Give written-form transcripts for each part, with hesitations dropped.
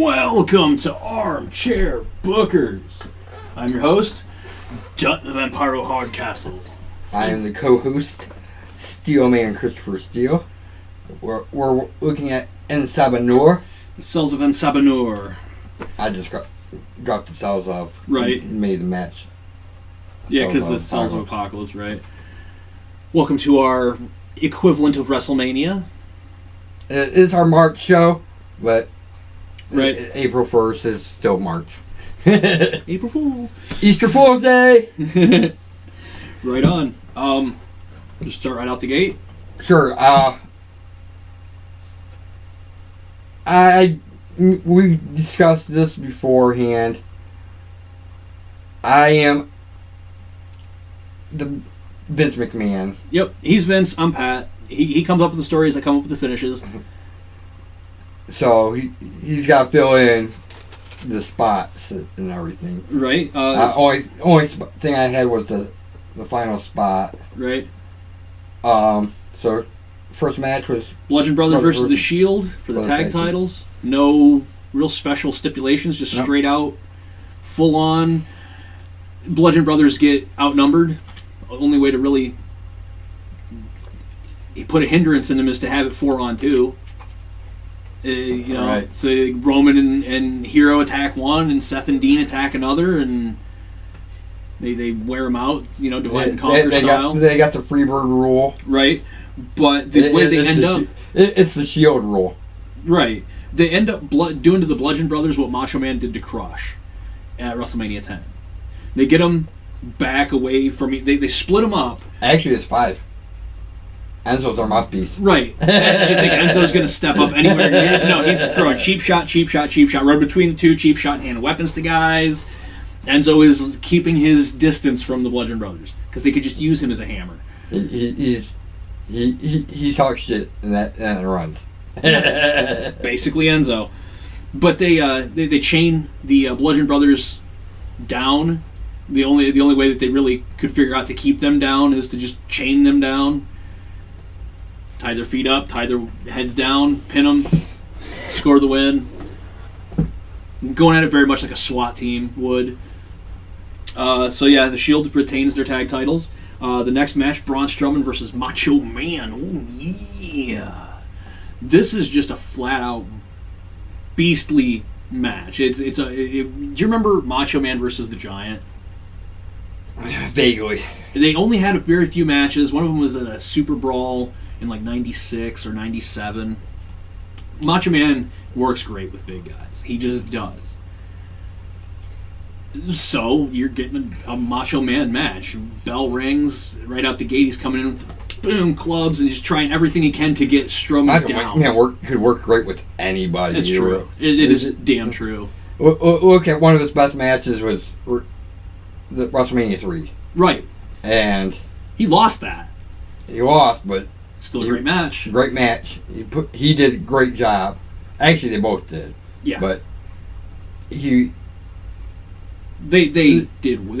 Welcome to Armchair Bookers. I'm your host, Jut the Vampiro Hardcastle. I am the co-host, Steelman Christopher Steele. We're looking at En Saba Nur. The Cells of En Saba Nur. I just dropped the cells off. Right. And made the match. Yeah, because the Cells of Apocalypse, right? Welcome to our equivalent of WrestleMania. It's our March show, but right. April 1st is still March. April Fools. Easter Fool's Day. Right on. Just start right out the gate. Sure. We've discussed this beforehand. I am the Vince McMahon. Yep, he's Vince. I'm Pat. He comes up with the stories. I come up with the finishes. So he's got to fill in the spots and everything. Right. Only thing I had was the final spot. Right. So first match was Bludgeon Brothers versus The Shield for the tag titles. No real special stipulations, just straight out, full on. Bludgeon Brothers get outnumbered. The only way to really put a hindrance in them is to have it 4-on-2. Right. So Roman and Hero attack one, and Seth and Dean attack another, and they wear them out. Divide and conquer style. They got the Freebird rule. Right, but the way they end up, it's the Shield rule. Right, they end up doing to the Bludgeon Brothers what Macho Man did to Crush at WrestleMania 10. They get them back away from me. They split them up. Actually, it's 5. Enzo's our mouthpiece. Right. You think Enzo's going to step up anywhere near? No, he's throwing cheap shot, right between the two, cheap shot, and weapons to guys. Enzo is keeping his distance from the Bludgeon Brothers because they could just use him as a hammer. He talks shit and it runs. Basically Enzo. But they chain the Bludgeon Brothers down. The only way that they really could figure out to keep them down is to just chain them down. Tie their feet up, tie their heads down, pin them, score the win. Going at it very much like a SWAT team would. The Shield retains their tag titles. The next match, Braun Strowman versus Macho Man. Oh yeah! This is just a flat out beastly match. Do you remember Macho Man versus the Giant? Vaguely. They only had a very few matches. One of them was at a Super Brawl in like 96 or 97. Macho Man works great with big guys. He just does. So you're getting a Macho Man match. Bell rings right out the gate. He's coming in with boom clubs and he's trying everything he can to get Strowman down. Man, could work great with anybody. That's true. It is damn true. Look at one of his best matches was the WrestleMania 3. Right. And he lost that. He lost, but still a great match. Great match. He did a great job. Actually, they both did. Yeah. But they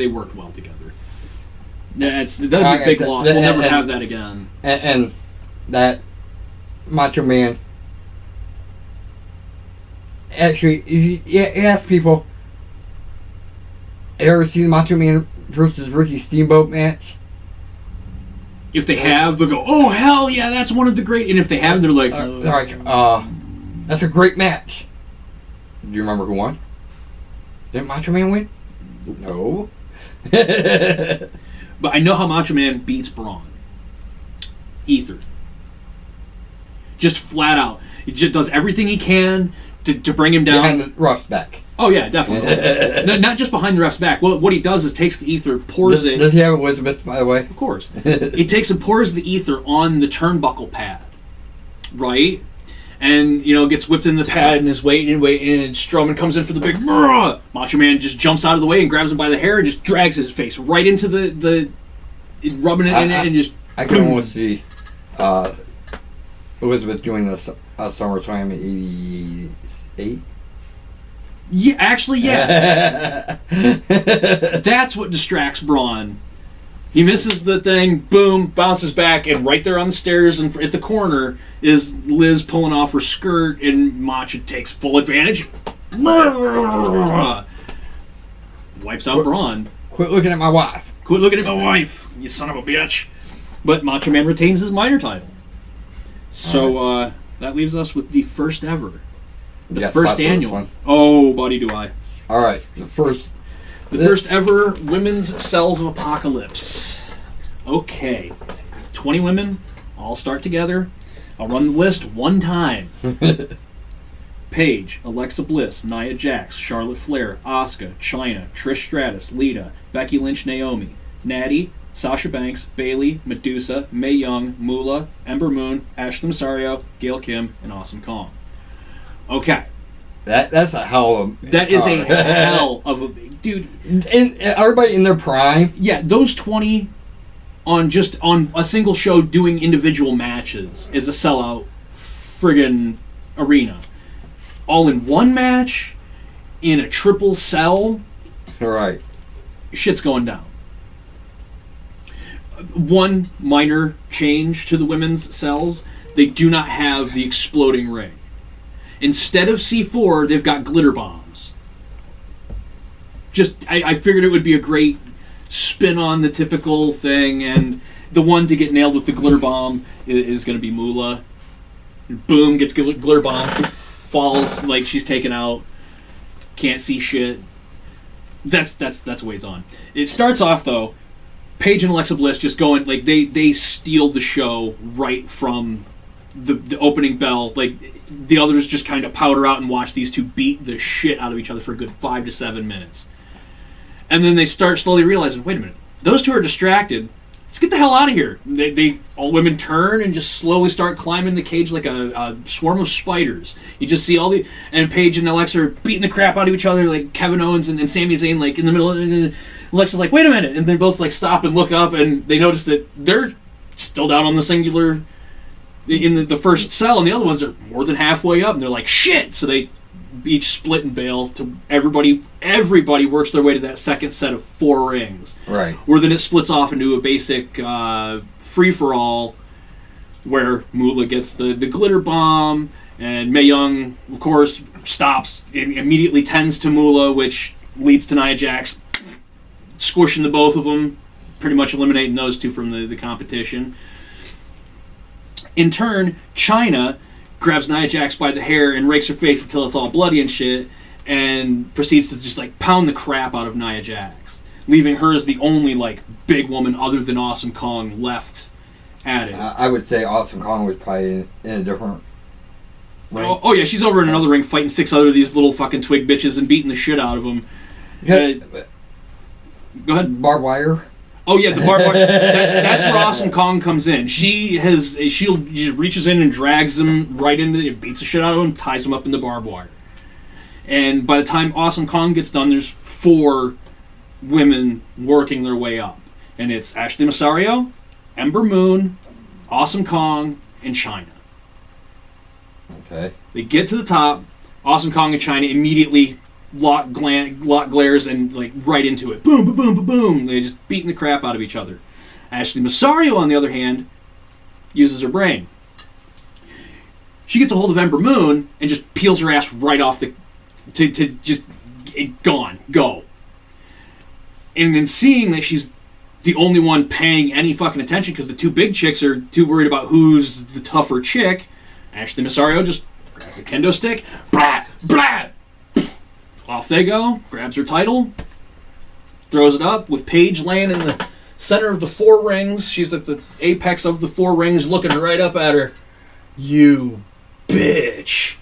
worked well together. That'd be a big loss. We'll never have that again. And that Macho Man. Actually, if you ask people, have you ever seen Macho Man versus Ricky Steamboat match? If they have, they'll go, "Oh hell yeah, that's one of the great." And if they have, they're like, "That's a great match." Do you remember who won? Didn't Macho Man win? No. But I know how Macho Man beats Braun. Ether. Just flat out. He just does everything he can to bring him down. Behind the ref's back. Oh yeah, definitely. Not just behind the ref's back. What he does is takes the ether, pours it. Does he have Elizabeth, by the way? Of course. He takes and pours the ether on the turnbuckle pad. Right? And, gets whipped in the pad and is waiting, and Strowman comes in for the big brrrr. Macho Man just jumps out of the way and grabs him by the hair and just drags his face right into the rubbing it in it and just... I can almost see Elizabeth doing the SummerSlam in 88. Yeah, actually, yeah. That's what distracts Braun. He misses the thing, boom, bounces back, and right there on the stairs and at the corner is Liz pulling off her skirt, and Macho takes full advantage, Wipes out Braun. Quit looking at my wife. Quit looking at my wife, you son of a bitch. But Macho Man retains his minor title. So that leaves us with the first ever. The first annual. Oh, buddy, do I. All right, the first ever Women's Cells of Apocalypse. Okay. 20 women, all start together. I'll run the list one time. Paige, Alexa Bliss, Nia Jax, Charlotte Flair, Asuka, Chyna, Trish Stratus, Lita, Becky Lynch, Naomi, Natty, Sasha Banks, Bayley, Medusa, Mae Young, Moolah, Ember Moon, Ashley Masario, Gail Kim, and Awesome Kong. Okay. That's a hell of a... That is a hell of a... Dude. And everybody in their prime. Yeah, those 20 on a single show doing individual matches is a sellout friggin' arena. All in one match, in a triple cell. Right. Shit's going down. One minor change to the women's cells: they do not have the exploding ring. Instead of C4, they've got glitter bombs. I figured it would be a great spin on the typical thing, and the one to get nailed with the glitter bomb is going to be Moolah. Boom, gets glitter bomb, falls like she's taken out, can't see shit. That's ways on. It starts off though, Paige and Alexa Bliss just going like they steal the show right from the opening bell. Like the others just kind of powder out and watch these two beat the shit out of each other for a good 5 to 7 minutes. And then they start slowly realizing, wait a minute, those two are distracted. Let's get the hell out of here. They all women turn and just slowly start climbing the cage like a swarm of spiders. You just see and Paige and Alexa are beating the crap out of each other like Kevin Owens and Sami Zayn like in the middle. And Alexa's like, wait a minute. And they both like stop and look up and they notice that they're still down on the singular in the first cell, and the other ones are more than halfway up, and they're like, shit! So they each split and bail to everybody works their way to that second set of 4 rings. Right. Where then it splits off into a basic free-for-all where Moolah gets the glitter bomb, and Mae Young, of course, stops and immediately tends to Moolah, which leads to Nia Jax squishing the both of them, pretty much eliminating those two from the competition. In turn, Chyna grabs Nia Jax by the hair and rakes her face until it's all bloody and shit, and proceeds to just like pound the crap out of Nia Jax, leaving her as the only like big woman other than Awesome Kong left at it. I would say Awesome Kong was probably in a different ring. Oh yeah, she's over in another ring fighting 6 other of these little fucking twig bitches and beating the shit out of them. Go ahead. Barbed wire. Oh yeah, the barbed wire. That's where Awesome Kong comes in. She just reaches in and drags him right into it, beats the shit out of him, ties him up in the barbed wire. And by the time Awesome Kong gets done, there's 4 women working their way up, and it's Ashley Masario, Ember Moon, Awesome Kong, and Chyna. Okay. They get to the top. Awesome Kong and Chyna immediately lock glares and like right into it. Boom, boom, boom, boom, boom. They're just beating the crap out of each other. Ashley Masario, on the other hand, uses her brain. She gets a hold of Ember Moon and just peels her ass right off to just gone, go. And then seeing that she's the only one paying any fucking attention because the 2 big chicks are too worried about who's the tougher chick, Ashley Masario just grabs a kendo stick, blah, blah. Off they go, grabs her title, throws it up with Paige laying in the center of the 4 rings. She's at the apex of the 4 rings looking right up at her. You bitch.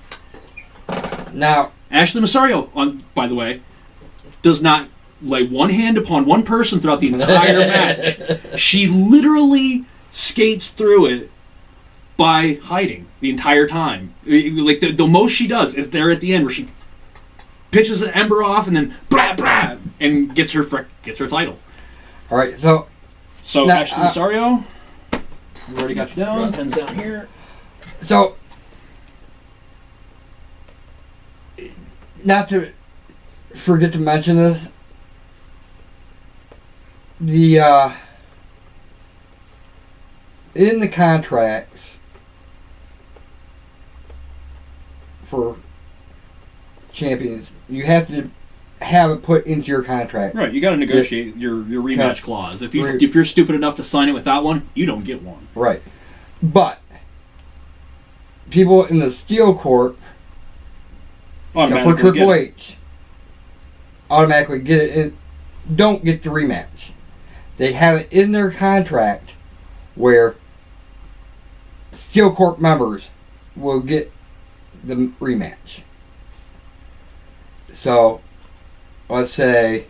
Now, Ashley Masario, by the way, does not lay one hand upon one person throughout the entire match. She literally skates through it by hiding the entire time. Like the most she does is there at the end where she pitches an Ember off and then blah blah and gets her title. All right, so now, Ashley Masario, we already got you down. Pen's down here. So, not to forget to mention this, in the contracts for champions, you have to have it put into your contract. Right, you got to negotiate your rematch clause. If you're stupid enough to sign it without one, you don't get one. Right. But people in the Steel Corp, except for Triple H, automatically get it in, don't get the rematch. They have it in their contract where Steel Corp members will get the rematch. So, let's say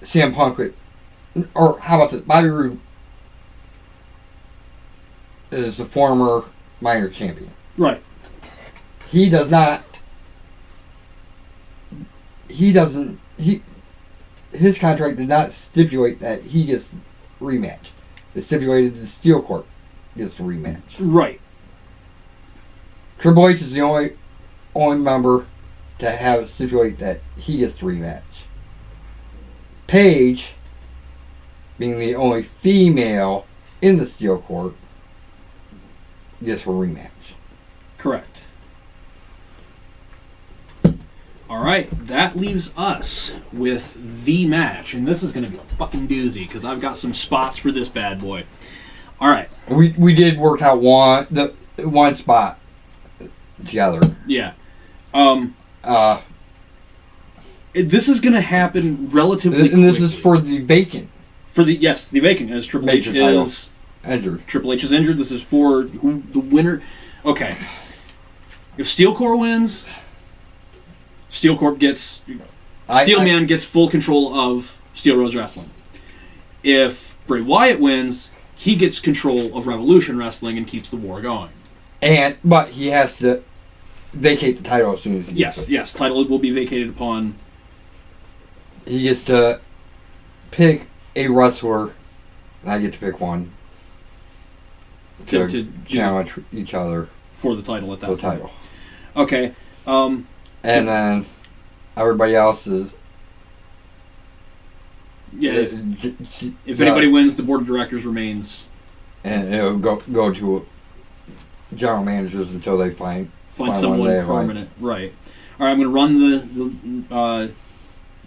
CM Punk would, or how about this? Bobby Roode is the former minor champion. Right. He doesn't, his contract did not stipulate that he gets rematch. It stipulated the Steel Corp gets the rematch. Right. Triple H is the only member to have it stipulate that he gets the rematch. Paige, being the only female in the Steel Corp, gets her rematch. Correct. All right, that leaves us with the match, and this is going to be a fucking doozy because I've got some spots for this bad boy. All right, we did work out one spot together. Yeah. This is going to happen relatively quickly. And this is for the vacant. The vacant, as Triple H is injured. Triple H is injured. This is for the winner. Okay. If Steel Corp wins, Steel Corp gets... Steelman gets full control of Steele-Rhoads Wrestling. If Bray Wyatt wins, he gets control of Revolution Wrestling and keeps the war going. But he has to vacate the title as soon as he gets it. Yes. Title will be vacated upon... He gets to pick a wrestler, and I get to pick one to challenge each other for the title at that point. Title. Okay. And then everybody else is... Yeah, if anybody wins, the board of directors remains. And it'll go to general managers until they find someone permanent. Right. All right, I'm going to run the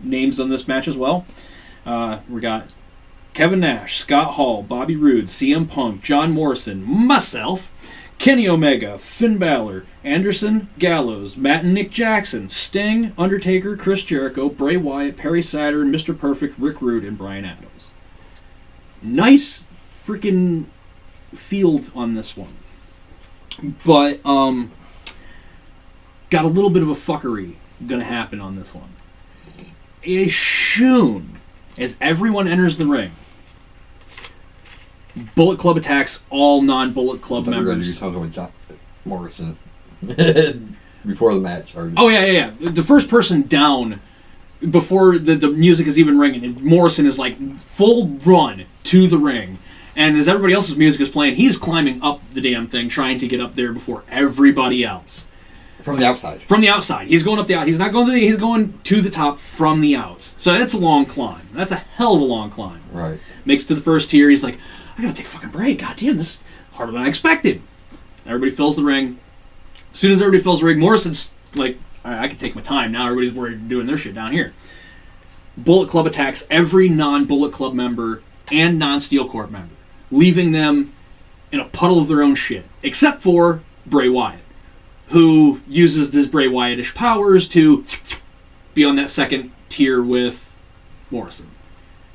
names on this match as well. We got Kevin Nash, Scott Hall, Bobby Roode, CM Punk, John Morrison, myself, Kenny Omega, Finn Balor, Anderson, Gallows, Matt and Nick Jackson, Sting, Undertaker, Chris Jericho, Bray Wyatt, Perry Saturn, Mr. Perfect, Rick Rude, and Bryan Adams. Nice freaking field on this one. But, got a little bit of a fuckery gonna happen on this one. As soon as everyone enters the ring, Bullet Club attacks all non-Bullet Club members. You talking about John Morrison before the match started. Oh yeah. The first person down before the music is even ringing, and Morrison is like full run to the ring, and as everybody else's music is playing, he's climbing up the damn thing, trying to get up there before everybody else. From the outside. From the outside. He's going up the outside. He's not going to he's going to the top from the outs. So that's a long climb. That's a hell of a long climb. Right. Makes it to the first tier. He's like, I gotta take a fucking break. God damn, this is harder than I expected. Everybody fills the ring. As soon as everybody fills the ring, Morrison's like, all right, I can take my time. Now everybody's worried doing their shit down here. Bullet Club attacks every non-Bullet Club member and non-Steel Corp member, leaving them in a puddle of their own shit. Except for Bray Wyatt, who uses this Bray Wyatt-ish powers to be on that second tier with Morrison.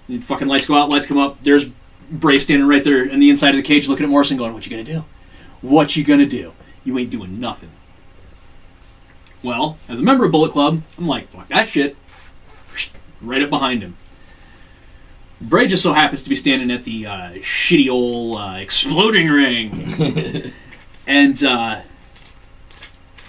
And fucking lights go out, lights come up. There's Bray standing right there in the inside of the cage looking at Morrison going, what you gonna do? What you gonna do? You ain't doing nothing. Well, as a member of Bullet Club, I'm like, fuck that shit. Right up behind him. Bray just so happens to be standing at the shitty old exploding ring. And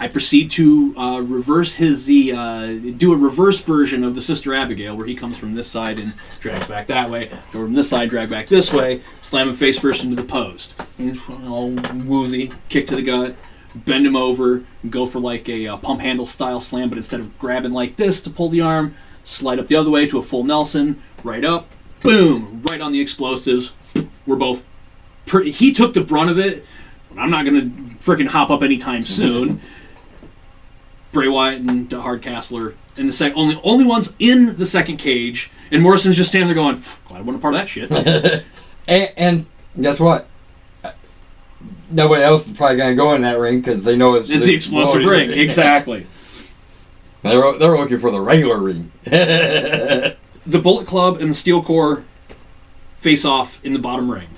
I proceed to reverse do a reverse version of the Sister Abigail, where he comes from this side and drags back that way, go from this side, drag back this way, slam him face first into the post. He's all woozy, kick to the gut, bend him over, go for like a pump handle style slam, but instead of grabbing like this to pull the arm, slide up the other way to a full Nelson, right up, boom, right on the explosives. We're both he took the brunt of it, but I'm not going to freaking hop up anytime soon. Bray Wyatt and Hardcastle are in the only ones in the second cage, and Morrison's just standing there going, glad I wasn't a part of that shit. and guess what? Nobody else is probably going to go in that ring because they know it's the explosive ring. Exactly. They're looking for the regular ring. The Bullet Club and the Steel Corps face off in the bottom ring,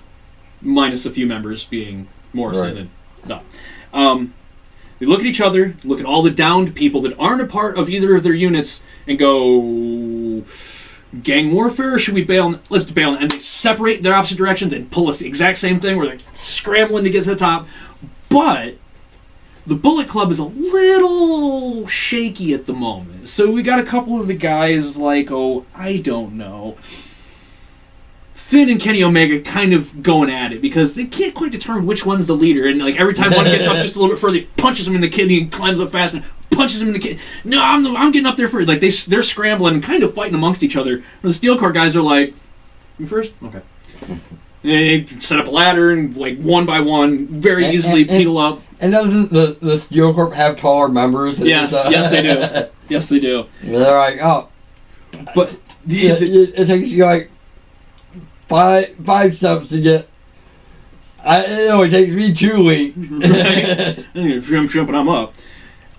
minus a few members being Morrison and they look at each other, look at all the downed people that aren't a part of either of their units, and go, gang warfare, or should we bail? Let's bail. And they separate their opposite directions and pull us the exact same thing where they're scrambling to get to the top. But the Bullet Club is a little shaky at the moment. So we got a couple of the guys like, I don't know, Finn and Kenny Omega kind of going at it because they can't quite determine which one's the leader. And like every time one gets up just a little bit further, he punches him in the kidney and climbs up fast and punches him in the kidney. No, I'm getting up there first. Like they're scrambling and kind of fighting amongst each other. The Steel Corps guys are like, you first? Okay. They set up a ladder and like one by one, very easily peel up. And doesn't the Steel Corps have taller members? Yes, yes they do. Yes they do. They're like, but it takes you like five steps to get. It only takes me 2 weeks. Right? Jumping, I'm up.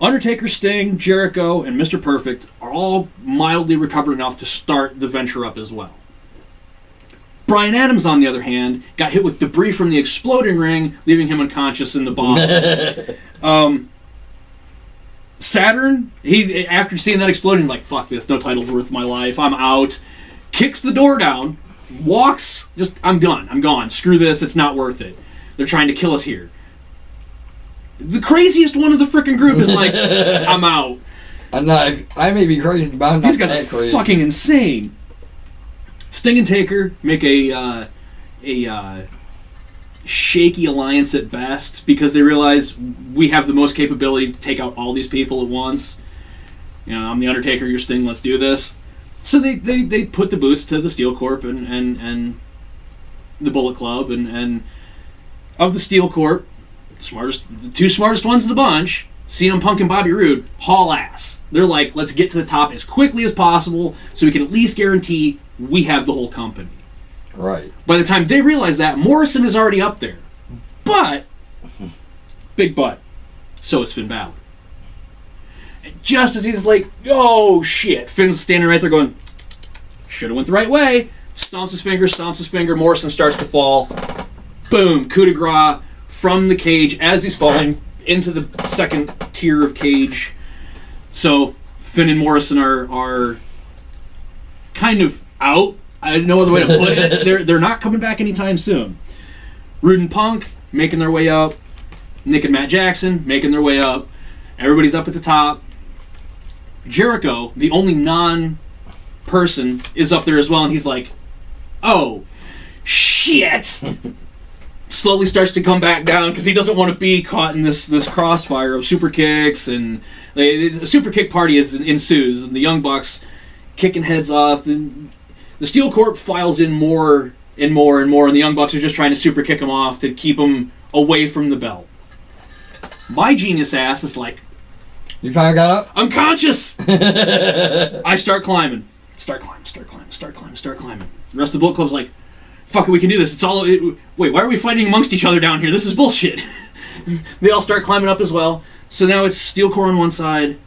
Undertaker, Sting, Jericho, and Mr. Perfect are all mildly recovered enough to start the venture up as well. Bryan Adams, on the other hand, got hit with debris from the exploding ring, leaving him unconscious in the bottom. Saturn, he after seeing that explosion, like, fuck this, no title's worth my life, I'm out. Kicks the door down, walks, I'm done, I'm gone, screw this, it's not worth it. They're trying to kill us here. The craziest one of the frickin' group is like, I'm out. I may be crazy, but I'm not These guys are fucking insane. Sting and Taker make a shaky alliance at best because they realize we have the most capability to take out all these people at once. You know, I'm the Undertaker, you're Sting, let's do this. So they put the boots to the Steel Corp and the Bullet Club and of the Steel Corp, the two smartest ones of the bunch, CM Punk and Bobby Roode, haul ass. They're like, let's get to the top as quickly as possible so we can at least guarantee we have the whole company. Right. By the time they realize that, Morrison is already up there. But, big but, so is Finn Balor. And just as he's like, oh shit, Finn's standing right there going, should have went the right way. Stomps his finger, Morrison starts to fall. Boom, coup de grace from the cage as he's falling into the second tier of cage. So, Finn and Morrison are kind of out. I don't know other way to put it. They're not coming back anytime soon. Roode and Punk making their way up. Nick and Matt Jackson making their way up. Everybody's up at the top. Jericho, the only non-person, is up there as well, and he's like, oh, shit! Slowly starts to come back down because he doesn't want to be caught in this crossfire of super kicks, and a super kick party ensues, and the Young Bucks kicking heads off. And the Steel Corp files in more and more and more, and the Young Bucks are just trying to super kick him off to keep him away from the belt. My genius ass is like, you finally got up? I'm conscious! I start climbing. Start climbing. The rest of the Bullet Club's like, fuck it, we can do this. Wait, why are we fighting amongst each other down here? This is bullshit. They all start climbing up as well. So now it's Steel Corps on one side,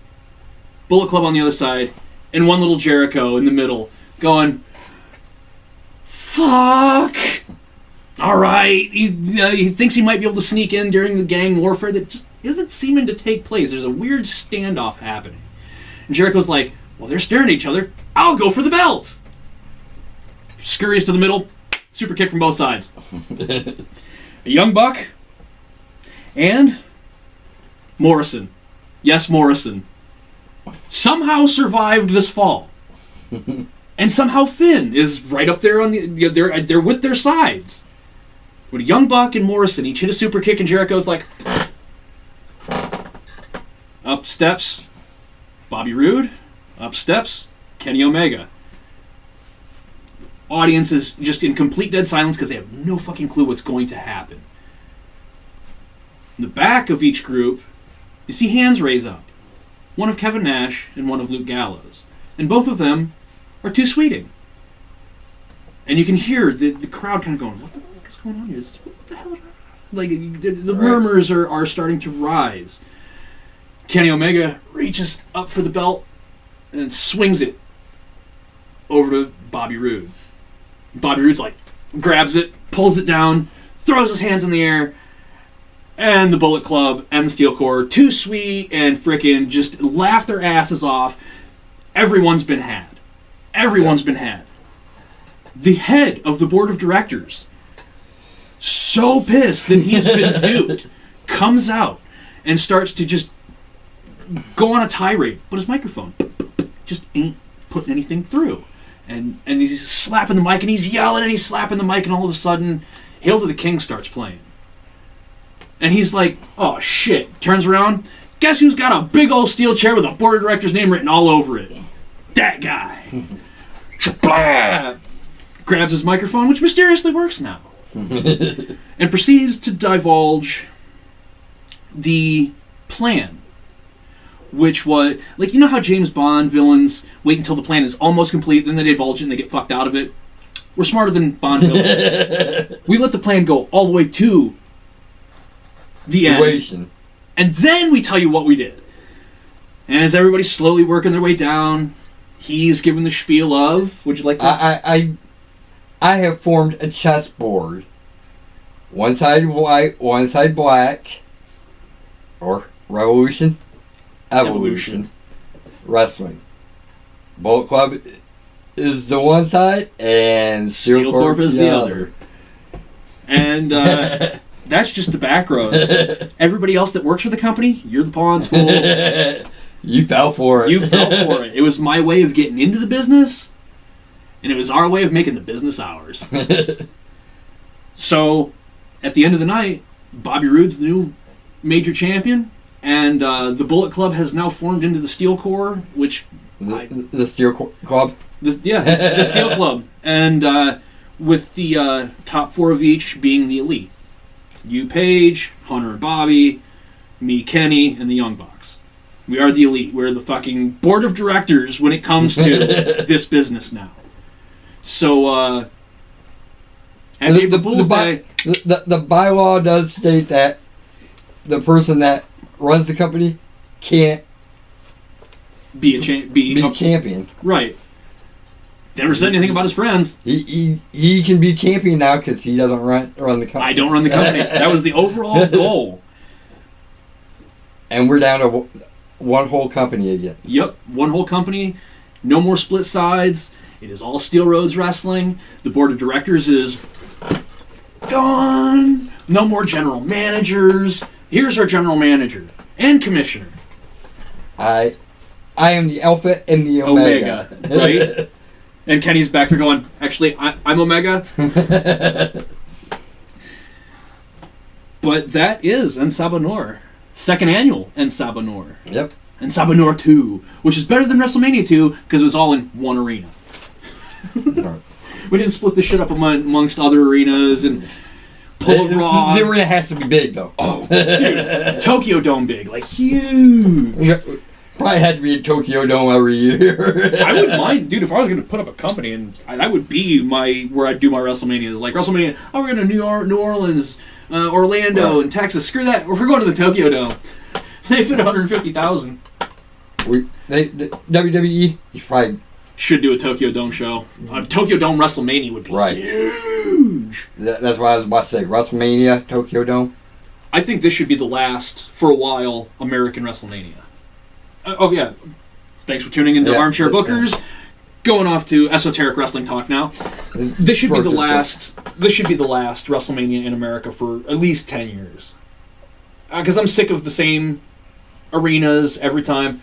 Bullet Club on the other side, and one little Jericho in the middle, going, fuck! Alright. He thinks he might be able to sneak in during the gang warfare that just isn't seeming to take place. There's a weird standoff happening. And Jericho's like, well, they're staring at each other. I'll go for the belt! Scurries to the middle, super kick from both sides. A Young Buck and Morrison. Yes, Morrison. Somehow survived this fall. And somehow Finn is right up there on they're with their sides. When a Young Buck and Morrison each hit a super kick and Jericho's like, up steps Bobby Roode, up steps Kenny Omega. Audience is just in complete dead silence because they have no fucking clue what's going to happen. In the back of each group, you see hands raise up. one of Kevin Nash and one of Luke Gallows. And both of them are too sweeting. And you can hear the crowd kind of going, what the fuck is going on here? What the hell? Like, the murmurs are starting to rise. Kenny Omega reaches up for the belt and swings it over to Bobby Roode. Bobby Roode's like, grabs it, pulls it down, throws his hands in the air, and the Bullet Club and the Steel Corps, too sweet and frickin' just laugh their asses off. Everyone's been had. Everyone's been had. The head of the board of directors, so pissed that he's been duped, comes out and starts to just go on a tirade, but his microphone just ain't putting anything through. And he's slapping the mic, and he's yelling, and he's slapping the mic, and all of a sudden, Hail to the King starts playing. And he's like, oh shit. Turns around, guess who's got a big old steel chair with a board of directors name written all over it? That guy. Grabs his microphone, which mysteriously works now, and proceeds to divulge the plan. Which was, like, you know how James Bond villains wait until the plan is almost complete, then they divulge it and they get fucked out of it? We're smarter than Bond villains. We let the plan go all the way to the end. And then we tell you what we did. And as everybody's slowly working their way down, he's given the spiel of, would you like to... I have formed a chessboard. One side white, one side black. Or Revolution. Evolution. Wrestling. Bullet Club is the one side, and Steel Corp is the other. And that's just the back rows. Everybody else that works for the company, you're the pawns, fool. You fell for it. You fell for it. It was my way of getting into the business, and it was our way of making the business ours. So, at the end of the night, Bobby Roode's the new major champion. And the Bullet Club has now formed into the Steel Corps, which... The Steel Club? The Steel Club. And with the top four of each being the Elite. You, Paige, Hunter and Bobby, me, Kenny, and the Young Bucks. We are the Elite. We're the fucking board of directors when it comes to this business now. So, and April Fool's Day... The bylaw does state that the person that runs the company can't be champion. Right. Never said anything about his friends. He can be champion now because he doesn't run the company. I don't run the company. That was the overall goal. And we're down to one whole company again. Yep, one whole company. No more split sides. It is all Steele-Rhoads wrestling. The board of directors is gone. No more general managers. Here's our general manager and commissioner. I am the Alpha and the Omega. Right? And Kenny's back there going, actually, I'm Omega. But that is En Saba Nur. Second annual En Saba Nur. Yep. En Saba Nur 2, which is better than WrestleMania 2 because it was all in one arena. We didn't split the shit up amongst other arenas and... The arena has to be big, though. Oh, dude. Tokyo Dome big. Like, huge. Probably had to be a Tokyo Dome every year. I wouldn't mind. Dude, if I was going to put up a company, and that would be where I'd do my WrestleManias. Like, WrestleMania, we're going to New Orleans, Orlando, and Texas. Screw that. We're going to the Tokyo Dome. They fit 150,000. WWE, you probably... should do a Tokyo Dome show. Tokyo Dome WrestleMania would be huge. That's what I was about to say. WrestleMania, Tokyo Dome. I think this should be the last, for a while, American WrestleMania. Oh, yeah. Thanks for tuning into Armchair Bookers. Going off to esoteric wrestling talk now. This should be the last. This should be the last WrestleMania in America for at least 10 years. Because I'm sick of the same arenas every time.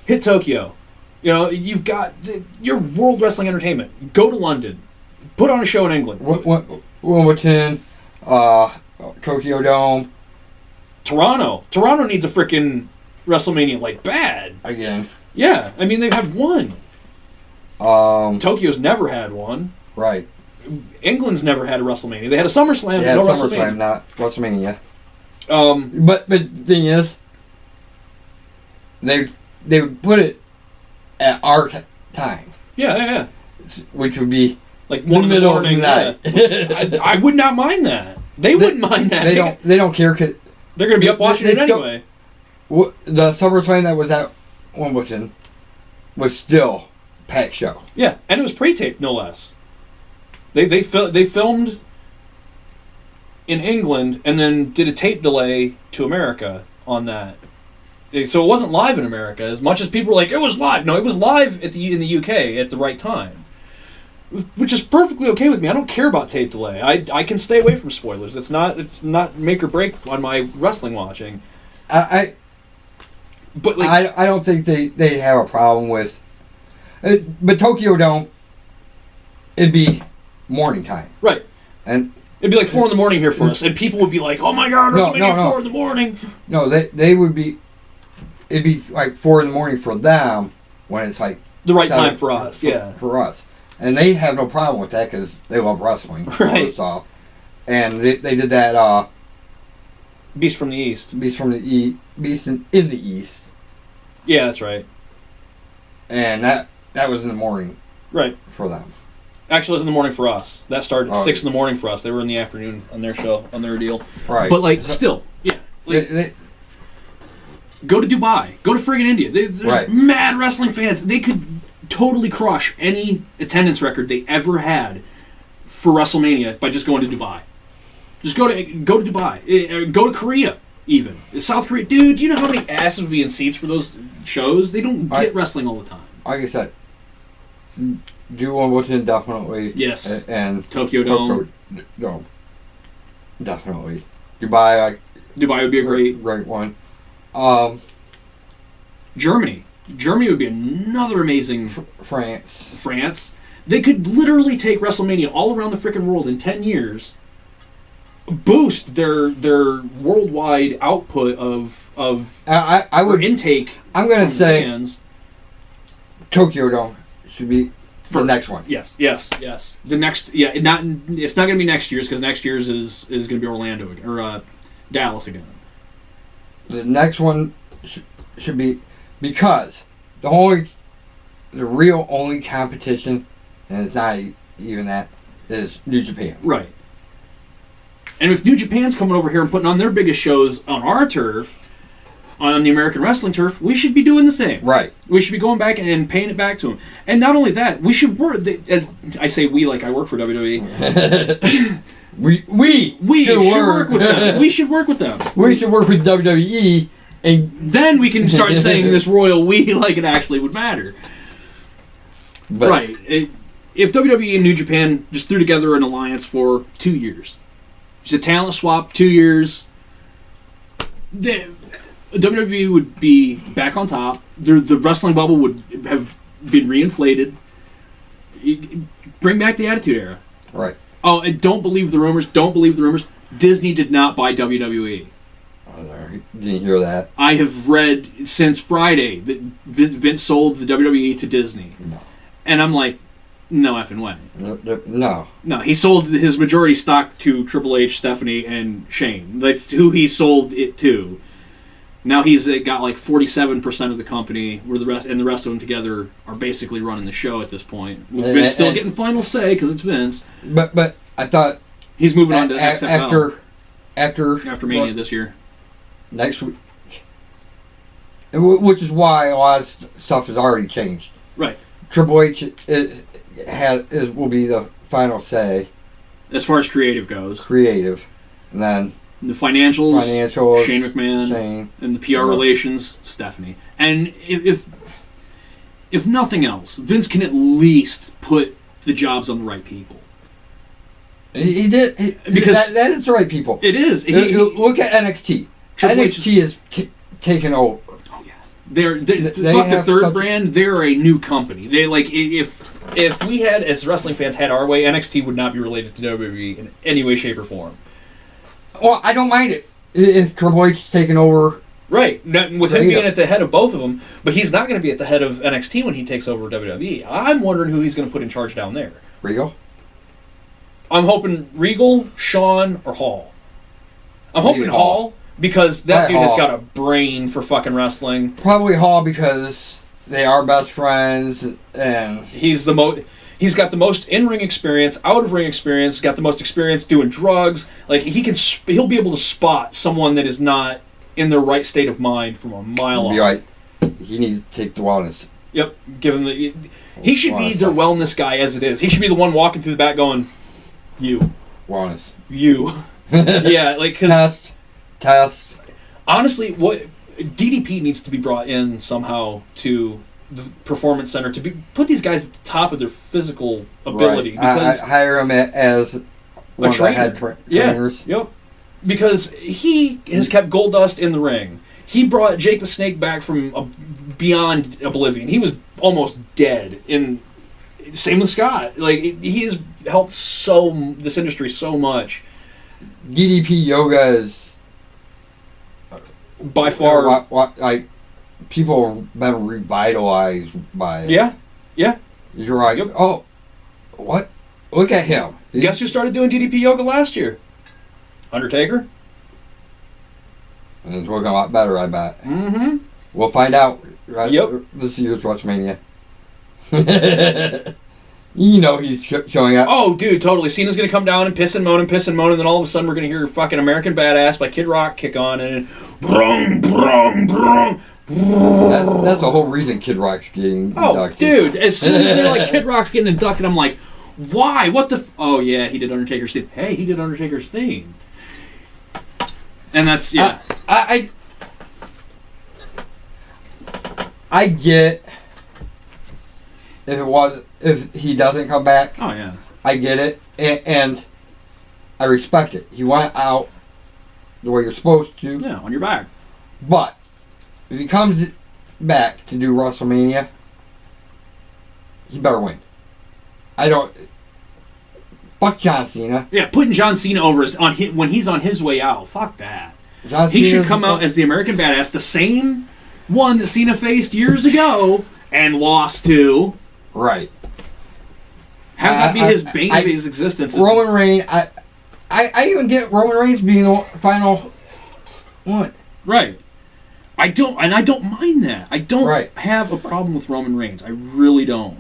Hit Tokyo. You know, you've got your World Wrestling Entertainment. Go to London. Put on a show in England. Wimbledon, Tokyo Dome. Toronto. Toronto needs a frickin' WrestleMania, like, bad. Again. Yeah, I mean, they've had one. Tokyo's never had one. Right. England's never had a WrestleMania. They had a SummerSlam, but no WrestleMania. Not WrestleMania. But the thing is, they would put it at our time. Yeah. Which would be like 1 in the morning. I would not mind that. They wouldn't mind that. They don't care. Cause they're going to be up watching it anyway. The SummerSlam that was at Wimbledon was still a packed show. Yeah, and it was pre-taped, no less. They filmed in England and then did a tape delay to America on that. So it wasn't live in America as much as people were like, it was live. No, it was live in the UK at the right time. Which is perfectly okay with me. I don't care about tape delay. I can stay away from spoilers. It's not make or break on my wrestling watching. I don't think they have a problem with it, but Tokyo Dome, it'd be morning time. Right. And it'd be like 4 in the morning here for us, and people would be like, "Oh my God, WrestleMania 4 in the morning." No, they would be. It'd be like 4 in the morning for them when it's like the right time for us. For us, and they have no problem with that because they love wrestling. Right. Off. And they did that. Beast from the East. Beast in the East. Yeah, that's right. And that was in the morning. Right. For them. Actually, it was in the morning for us. That started at 6 in the morning for us. They were in the afternoon on their show, on their deal. Right. But, like, still, yeah. Like, go to Dubai. Go to friggin' India. There's mad wrestling fans. They could totally crush any attendance record they ever had for WrestleMania by just going to Dubai. Just go to Dubai. Go to Korea, even. South Korea. Dude, do you know how many asses would be in seats for those shows? They don't get wrestling all the time. Like I said, do Wimbledon definitely. Yes. And Tokyo Dome. Dome. Definitely. Dubai would be a great one. Germany would be another amazing. France. They could literally take WrestleMania all around the freaking world in 10 years. Boost their worldwide output of I would intake. I'm going to say fans. Tokyo Dome should be the next one. Yes. The next, it's not going to be next year's because next year's is going to be Orlando or Dallas again. The next one should be because the real only competition, and it's not even that, is New Japan. Right. And if New Japan's coming over here and putting on their biggest shows on our turf, on the American wrestling turf, we should be doing the same. Right. We should be going back and paying it back to them. And not only that, we should work, as I say we like I work for WWE. we should work with them. We should work with them. We should work with WWE. And then we can start saying this royal we like it actually would matter. But right. If WWE and New Japan just threw together an alliance for 2 years, just a talent swap, 2 years, WWE would be back on top. The wrestling bubble would have been reinflated. Bring back the Attitude Era. Right. Oh, and don't believe the rumors. Disney did not buy WWE. Didn't hear that. I have read since Friday that Vince sold the WWE to Disney. No. And I'm like, no effing way. No. He sold his majority stock to Triple H, Stephanie, and Shane. That's who he sold it to. Now he's got like 47% of the company, where the rest of them together are basically running the show at this point. With Vince still getting final say because it's Vince. But I thought he's moving on to XFL after Mania this year. Next week, which is why a lot of stuff has already changed. Right. Triple H will be the final say as far as creative goes. And then the financials Shane McMahon, and the PR relations, Stephanie. And if nothing else, Vince can at least put the jobs on the right people. He did because that is the right people. It is. Look at NXT. NXT is taken over. Oh yeah, they're the third brand. They're a new company. They like if we had as wrestling fans had our way, NXT would not be related to WWE in any way, shape, or form. Well, I don't mind it if Triple H is taking over. Right, with him being at the head of both of them, but he's not going to be at the head of NXT when he takes over WWE. I'm wondering who he's going to put in charge down there. Regal. I'm hoping Regal, Shawn, or Hall. I'm hoping Hall. Because that dude has got a brain for fucking wrestling. Probably Hall because they are best friends, and he's got the most in-ring experience, out-of-ring experience, got the most experience doing drugs. Like, he'll be able to spot someone that is not in their right state of mind from a mile off. Be like, he needs to take the wellness. Yep, give him he should be their wellness guy as it is. He should be the one walking through the back going, you. Wellness. You. Yeah, like, because... Test. Honestly, what DDP needs to be brought in somehow to the performance center to put these guys at the top of their physical ability. Right. Because I hire him as one of the head trainers. Yep. Because he has kept Goldust in the ring. He brought Jake the Snake back from beyond oblivion. He was almost dead. Same with Scott. Like, he has helped this industry so much. DDP Yoga is by far, like, people have been revitalized by it. Yeah. You're right. Yep. Oh, what? Look at him. Guess who started doing DDP yoga last year? Undertaker. And it's working a lot better, I bet. Mm-hmm. We'll find out. Right? Yep. This year's WrestleMania. You know he's showing up. Oh, dude, totally. Cena's going to come down and piss and moan, and then all of a sudden we're going to hear fucking American Badass by Kid Rock kick on, and brung, brung, brung. That's the whole reason Kid Rock's getting inducted. Dude, as soon as they're like, Kid Rock's getting inducted, I'm like, why? What the... Oh, yeah, he did Undertaker's theme. Hey, he did Undertaker's theme. And that's, yeah. I get... If he doesn't come back, oh yeah, I get it, and I respect it. He went out the way you're supposed to. Yeah, on your back. But if he comes back to do WrestleMania, he better win. I don't. Fuck John Cena. Yeah, putting John Cena over when he's on his way out. Fuck that. He should come out as the American Badass, the same one that Cena faced years ago and lost to. Right. Have that be his bane of his existence. Roman Reigns, I even get Roman Reigns being the final one. Right. I don't mind that. I don't have a problem with Roman Reigns. I really don't.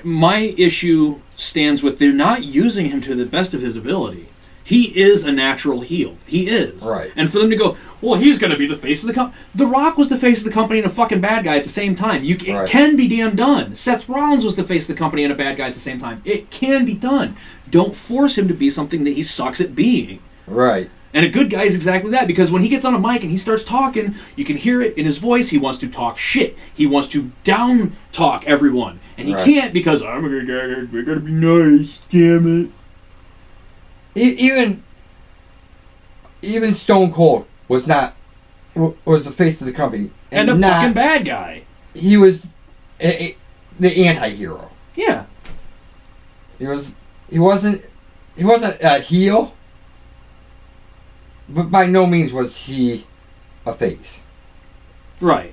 My issue stands with they're not using him to the best of his ability. He is a natural heel. He is. Right. And for them to go, well, he's going to be the face of the company. The Rock was the face of the company and a fucking bad guy at the same time. It can be damn done. Seth Rollins was the face of the company and a bad guy at the same time. It can be done. Don't force him to be something that he sucks at being. Right. And a good guy is exactly that, because when he gets on a mic and he starts talking, you can hear it in his voice. He wants to talk shit. He wants to down talk everyone. And he can't because, I'm a good guy, we gotta be nice, damn it. Even Stone Cold was the face of the company, and a fucking bad guy. He was the anti-hero. Yeah. He wasn't a heel, but by no means was he a face. Right.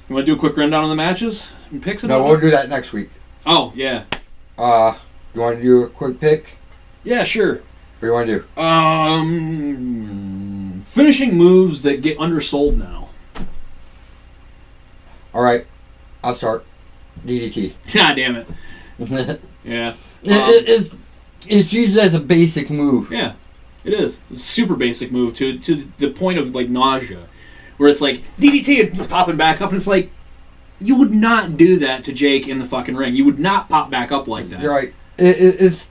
You want to do a quick rundown of the matches and picks? No, we'll do that next week. Oh yeah. You want to do a quick pick? Yeah, sure. What do you want to do? Finishing moves that get undersold now. All right, I'll start. DDT. God damn it. Yeah. It's used as a basic move. Yeah, it is. It's a super basic move to the point of like nausea, where it's like DDT and popping back up, and it's like you would not do that to Jake in the fucking ring. You would not pop back up like that. You're right. It's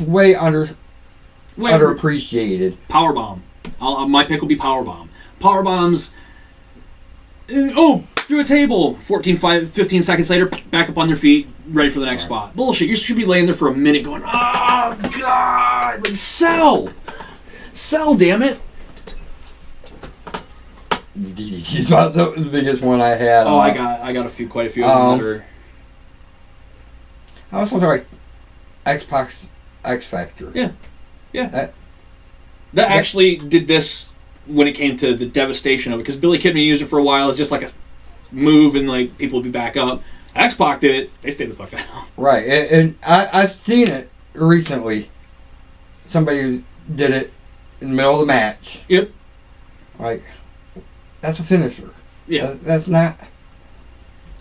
way underappreciated. Powerbomb. My pick will be powerbomb. Powerbombs. Through a table. 15 seconds later, back up on their feet, ready for the next spot. Bullshit. You should be laying there for a minute going, oh, God. Like, sell. Sell, damn it. DDT is about the biggest one I had. Oh, I got quite a few of them that are... I also like X Factor. Yeah. That actually did this when it came to the devastation of it, because Billy Kidman used it for a while as just like a move and like people would be back up. X-Pac did it. They stayed the fuck out. Right, and I've seen it recently somebody did it in the middle of the match. Yep. Like, that's a finisher. Yeah. That's not...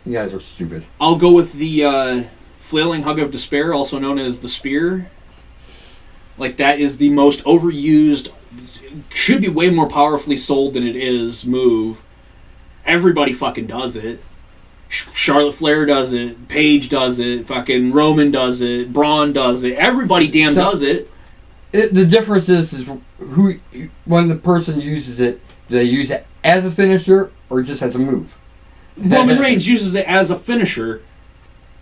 You guys are stupid. I'll go with the flailing hug of despair, also known as the spear. Like, that is the most overused, should be way more powerfully sold than it is move. Everybody fucking does it. Charlotte Flair does it. Paige does it. Fucking Roman does it. Braun does it. Everybody does it. The difference is who, when the person uses it, do they use it as a finisher or just as a move? Roman Reigns uses it as a finisher,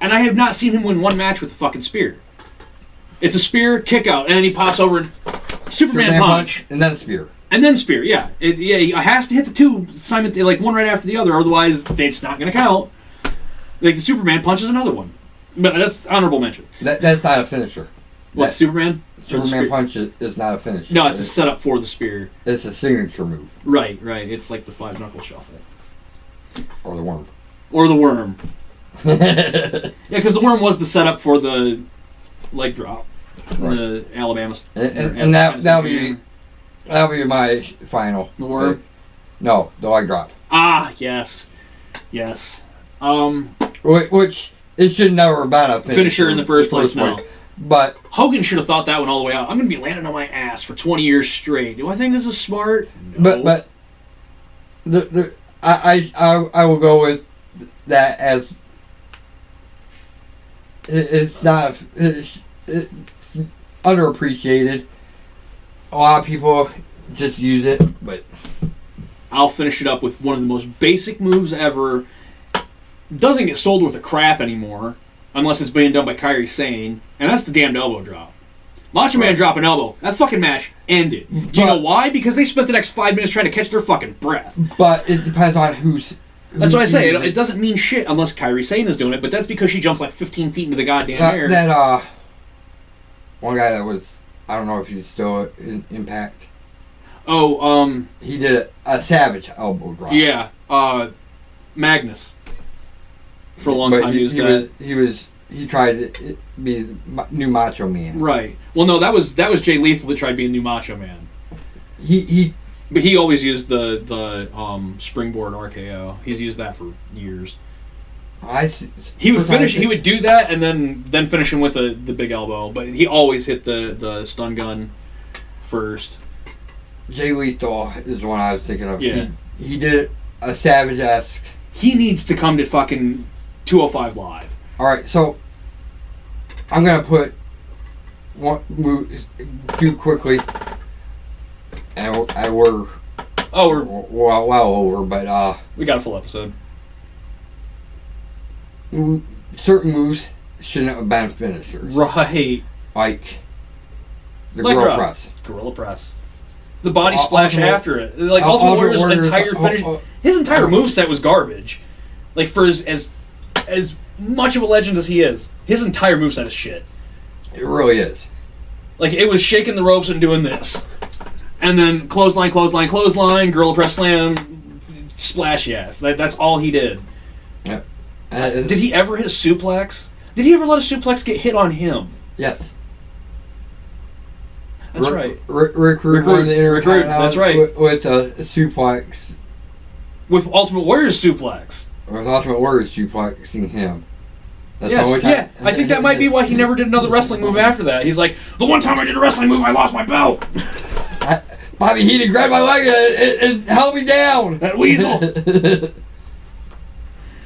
and I have not seen him win one match with a fucking spear. It's a spear, kick out, and then he pops over and Superman punch. And then spear. And then spear, yeah. He has to hit the two simultaneously, like one right after the other, otherwise it's not going to count. Like the Superman punch is another one. But that's honorable mention. That's not a finisher. What, Superman? Superman punch is not a finisher. No, it's a setup for the spear. It's a signature move. Right. It's like the 5-knuckle shuffle. Or the worm. Yeah, because the worm was the setup for the leg drop. Right. The Alabama. And that'll be my final. The worm? No, the leg drop. Ah, yes. Which it should never have been a finisher in the first place, no. But Hogan should have thought that one all the way out. I'm going to be landing on my ass for 20 years straight. Do I think this is smart? No. But I will go with that as it's underappreciated. A lot of people just use it, but I'll finish it up with one of the most basic moves ever. Doesn't get sold worth a crap anymore unless it's being done by Kairi Sane, and that's the damned elbow drop. Macho Man drop an elbow. That fucking match ended. Do you know why? Because they spent the next 5 minutes trying to catch their fucking breath. But it depends on who's... That's what I say. It doesn't mean shit unless Kairi Sane is doing it, but that's because she jumps like 15 feet into the goddamn air. That, one guy that was... I don't know if he's still in Impact. Oh, he did a savage elbow drop. Yeah, Magnus. For a long time used that. He tried to be the new Macho Man. Right. Well, no, that was Jay Lethal that tried being new Macho Man. But he always used the springboard RKO. He's used that for years. He would finish. He would do that and then finish him with the big elbow. But he always hit the stun gun first. Jay Lethal is the one I was thinking of. Yeah. He did a Savage-esque. He needs to come to fucking 205 Live. All right, so I'm gonna put one move do quickly, and we're well over, but we got a full episode. Certain moves shouldn't have been finishers, right? Like the leg gorilla drop. press, gorilla press, the body splash after it. Like Ultimate Warrior's entire finish, his entire moveset was garbage. Like for as much of a legend as he is, his entire moveset is shit. It really is. Like, it was shaking the ropes and doing this. And then clothesline, gorilla press slam, splash ass. That's all he did. Yeah. Did he ever hit a suplex? Did he ever let a suplex get hit on him? Yes. That's right. Rick Rude won the Intercontinental. That's right. With a suplex. With Ultimate Warrior's suplex. With Ultimate Warrior suplexing him. That's the only time. Yeah, I think that might be why he never did another wrestling move after that. He's like, the one time I did a wrestling move, I lost my belt. Bobby Heenan grabbed my leg and held me down. That weasel.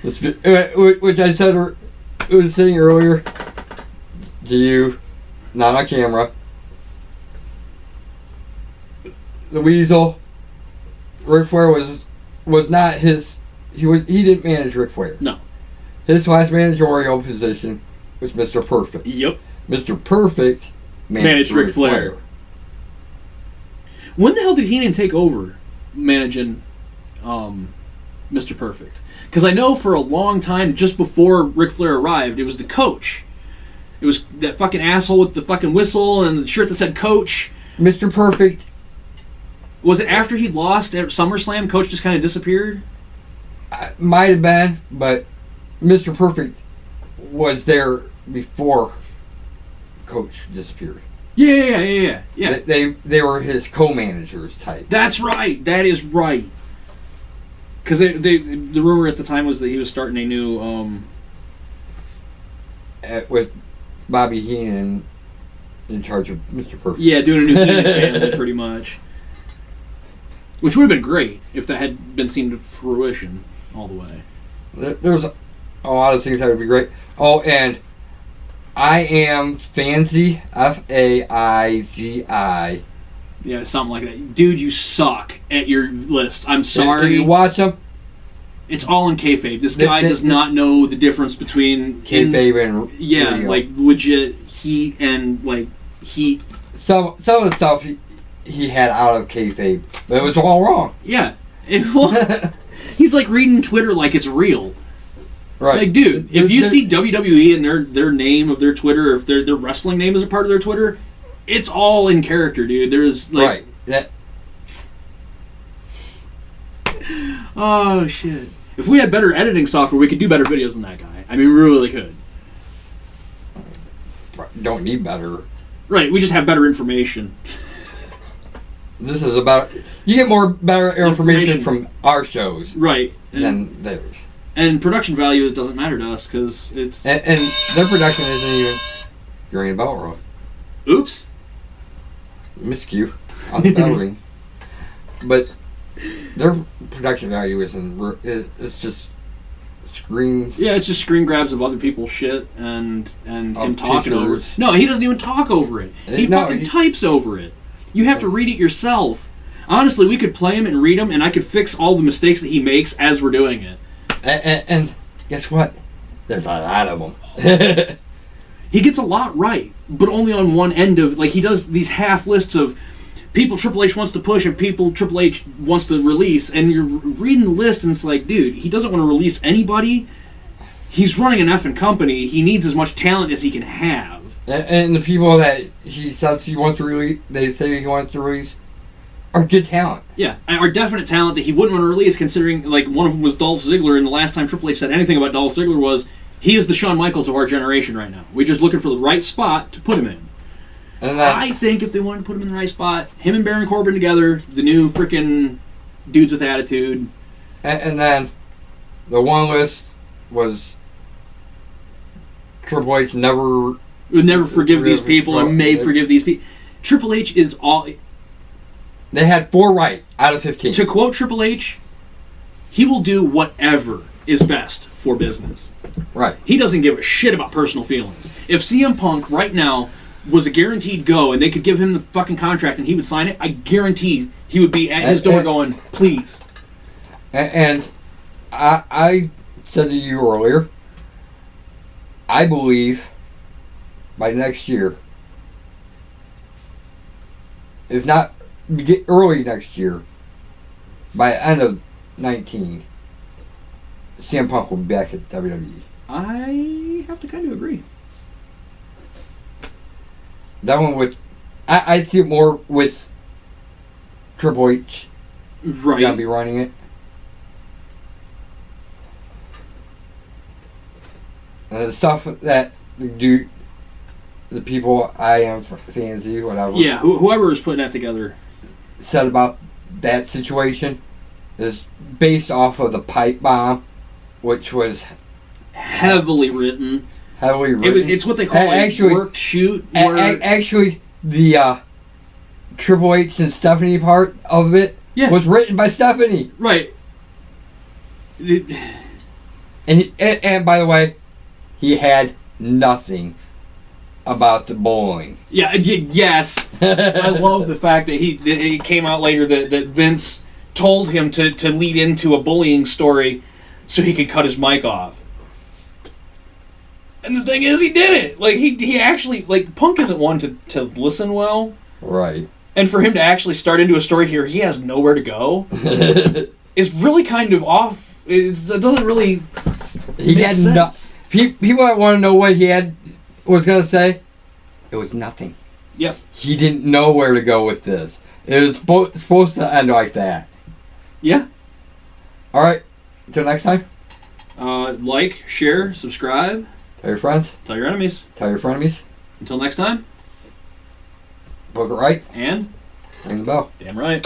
Which I said was saying earlier to you, not on camera. The weasel, Ric Flair was not his. He didn't manage Ric Flair. No. His last managerial position was Mr. Perfect. Yep. Mr. Perfect managed Ric Flair. When the hell did Heenan take over managing Mr. Perfect? Because I know for a long time, just before Ric Flair arrived, it was the coach. It was that fucking asshole with the fucking whistle and the shirt that said coach. Mr. Perfect. Was it after he lost at SummerSlam, coach just kind of disappeared? Might have been, but Mr. Perfect was there before coach disappeared. Yeah. They were his co-managers type. That's right. That is right. Because the rumor at the time was that he was starting a new with Bobby Heenan in charge of Mr. Perfect. Yeah, doing a new Heenan family, pretty much. Which would have been great if that had been seen to fruition all the way. There's a lot of things that would be great. Oh, and I am Fancy, Faizi. Yeah, something like that. Dude, you suck at your list. I'm sorry. Did you watch them? It's all in kayfabe. This guy does not know the difference between kayfabe and radio. Like legit heat and like heat. Some of the stuff he had out of kayfabe, but it was all wrong. Yeah, he's like reading Twitter like it's real. Right, like dude, if you see WWE and their name of their Twitter, or if their wrestling name is a part of their Twitter, it's all in character, dude. There's like oh shit. If we had better editing software, we could do better videos than that guy. I mean, we really could. Don't need better. Right, we just have better information. This is about... You get better information from our shows. Right. Than theirs. And production value, it doesn't matter to us, because it's... And their production isn't even... You're in a bell roll. Oops. Miscue on the belling. But their production value isn't... It's just screen... Yeah, it's just screen grabs of other people's shit and him talking pictures. over it. No, he doesn't even talk over it. He types over it. You have to read it yourself. Honestly, we could play him and read him, and I could fix all the mistakes that he makes as we're doing it. And guess what? There's a lot of them. He gets a lot right, but only on one end of... Like, he does these half lists of people Triple H wants to push and people Triple H wants to release, and you're reading the list, and it's like, dude, he doesn't want to release anybody. He's running an effing company. He needs as much talent as he can have. And the people that he says he wants to release, they say he wants to release, are good talent. Yeah, are definite talent that he wouldn't want to release, considering, like, one of them was Dolph Ziggler, and the last time Triple H said anything about Dolph Ziggler was, he is the Shawn Michaels of our generation right now. We're just looking for the right spot to put him in. And I think if they wanted to put him in the right spot, him and Baron Corbin together, the new freaking dudes with attitude. And then the one list was Triple H would never forgive these people and may forgive these people. Triple H is all... They had 4 right out of 15. To quote Triple H, he will do whatever is best for business. Right. He doesn't give a shit about personal feelings. If CM Punk right now was a guaranteed go and they could give him the fucking contract and he would sign it, I guarantee he would be at his door going, please. And I said to you earlier, I believe by next year, if not early next year, by the end of 19, CM Punk will be back at WWE. I have to kind of agree. That one would... I see it more with Triple H. Right. Gonna be running it. And the stuff that do the people I am fancy, whatever. Yeah, whoever is putting that together said about that situation is based off of the pipe bomb, which was heavily written. It's what they call a worked shoot. Actually, the Triple H and Stephanie part of it was written by Stephanie. Right. And by the way, he had nothing about the bowling. Yeah. Yes. I love the fact that it came out later that Vince told him to lead into a bullying story so he could cut his mic off. And the thing is, he did it. Like, he actually... Like, Punk isn't one to listen well. Right. And for him to actually start into a story here, he has nowhere to go, is really kind of off. It doesn't really make sense. People that want to know what he was going to say, it was nothing. Yep. He didn't know where to go with this. It was supposed to end like that. Yeah. All right. Until next time. Like, share, subscribe. Tell your friends. Tell your enemies. Tell your frenemies. Until next time. Book it right. And? Ring the bell. Damn right.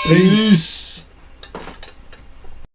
Peace.